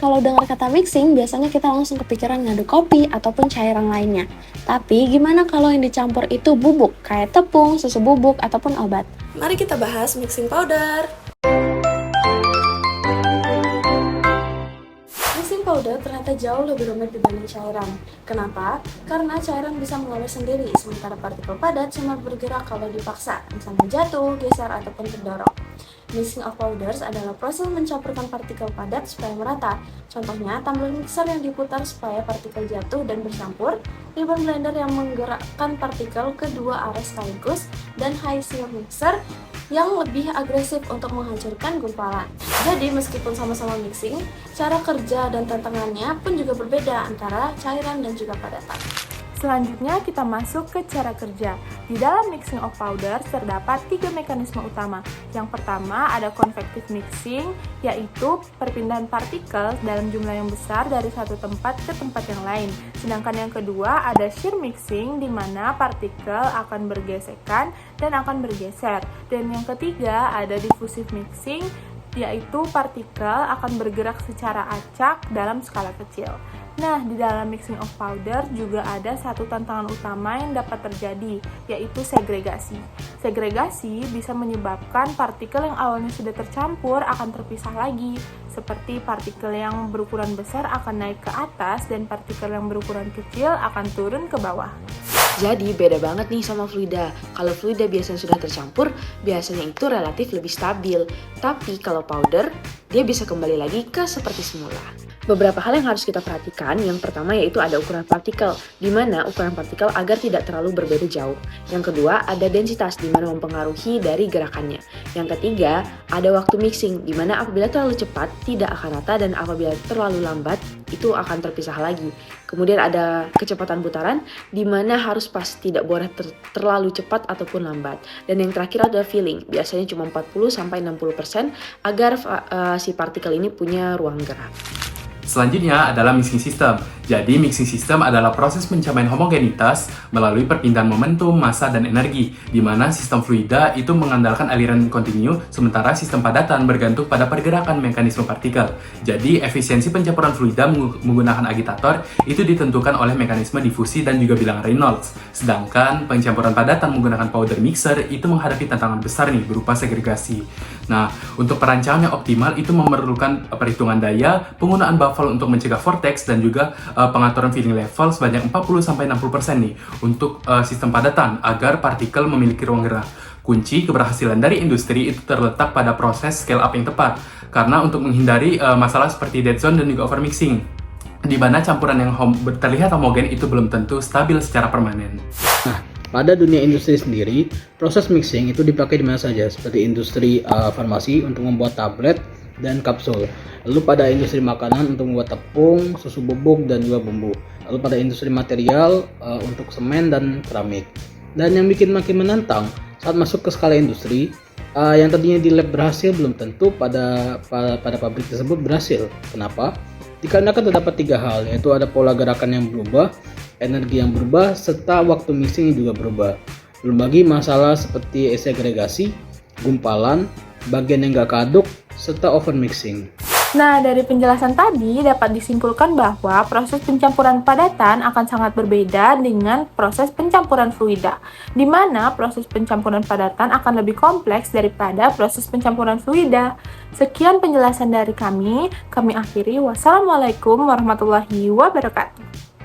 kalau dengar kata mixing, biasanya kita langsung kepikiran ngaduk kopi ataupun cairan lainnya. Tapi gimana kalau yang dicampur itu bubuk, kayak tepung, susu bubuk, ataupun obat? Mari kita bahas mixing powder. Mixing powder ternyata jauh lebih rumit dibanding cairan. Kenapa? Karena cairan bisa mengalir sendiri, sementara partikel padat cuma bergerak kalau dipaksa, misalnya jatuh, geser, ataupun terdorong. Mixing of powders adalah proses mencampurkan partikel padat supaya merata. Contohnya, tumbler mixer yang diputar supaya partikel jatuh dan bercampur, ribbon blender yang menggerakkan partikel ke dua arah sekaligus, dan high seal mixer yang lebih agresif untuk menghancurkan gumpalan. Jadi, meskipun sama-sama mixing, cara kerja dan tantangannya pun juga berbeda antara cairan dan juga padatan. Selanjutnya kita masuk ke cara kerja. Di dalam mixing of powder terdapat 3 mekanisme utama. Yang pertama ada convective mixing, yaitu perpindahan partikel dalam jumlah yang besar dari satu tempat ke tempat yang lain. Sedangkan yang kedua ada shear mixing, di mana partikel akan bergesekan dan akan bergeser. Dan yang ketiga ada diffusive mixing, yaitu partikel akan bergerak secara acak dalam skala kecil. Nah, di dalam mixing of powder juga ada satu tantangan utama yang dapat terjadi, yaitu segregasi. Segregasi bisa menyebabkan partikel yang awalnya sudah tercampur akan terpisah lagi, seperti partikel yang berukuran besar akan naik ke atas dan partikel yang berukuran kecil akan turun ke bawah. Jadi beda banget nih sama fluida. Kalau fluida biasanya sudah tercampur, biasanya itu relatif lebih stabil. Tapi kalau powder, dia bisa kembali lagi ke seperti semula. Beberapa hal yang harus kita perhatikan, yang pertama yaitu ada ukuran partikel, di mana ukuran partikel agar tidak terlalu berbeda jauh. Yang kedua, ada densitas, di mana mempengaruhi dari gerakannya. Yang ketiga, ada waktu mixing, di mana apabila terlalu cepat, tidak akan rata, dan apabila terlalu lambat, itu akan terpisah lagi. Kemudian ada kecepatan putaran, di mana harus pas, tidak boleh terlalu cepat ataupun lambat. Dan yang terakhir ada filling, biasanya cuma 40-60% agar si partikel ini punya ruang gerak. Selanjutnya adalah mixing system. Jadi, mixing system adalah proses pencapaian homogenitas melalui perpindahan momentum, massa, dan energi, di mana sistem fluida itu mengandalkan aliran kontinu, sementara sistem padatan bergantung pada pergerakan mekanisme partikel. Jadi, efisiensi pencampuran fluida menggunakan agitator itu ditentukan oleh mekanisme difusi dan juga bilangan Reynolds. Sedangkan pencampuran padatan menggunakan powder mixer itu menghadapi tantangan besar nih berupa segregasi. Nah, untuk perancangan yang optimal itu memerlukan perhitungan daya, penggunaan buffle untuk mencegah vortex, dan juga pengaturan filling level sebanyak 40-60% nih untuk sistem padatan agar partikel memiliki ruang gerak. Kunci keberhasilan dari industri itu terletak pada proses scale up yang tepat, karena untuk menghindari masalah seperti dead zone dan juga overmixing, di mana campuran yang terlihat homogen itu belum tentu stabil secara permanen. Nah, pada dunia industri sendiri, proses mixing itu dipakai di mana saja, seperti industri farmasi untuk membuat tablet dan kapsul. Lalu pada industri makanan untuk membuat tepung, susu bubuk, dan juga bumbu. Lalu pada industri material untuk semen dan keramik. Dan yang bikin makin menantang saat masuk ke skala industri, yang tadinya di lab berhasil belum tentu pada pabrik tersebut berhasil. Kenapa? Dikarenakan terdapat 3 hal, yaitu ada pola gerakan yang berubah, energi yang berubah, serta waktu mixing juga berubah. Belum lagi masalah seperti segregasi, gumpalan, bagian yang gak keaduk, serta overmixing. Nah, dari penjelasan tadi dapat disimpulkan bahwa proses pencampuran padatan akan sangat berbeda dengan proses pencampuran fluida, di mana proses pencampuran padatan akan lebih kompleks daripada proses pencampuran fluida. Sekian penjelasan dari kami akhiri. Wassalamualaikum warahmatullahi wabarakatuh.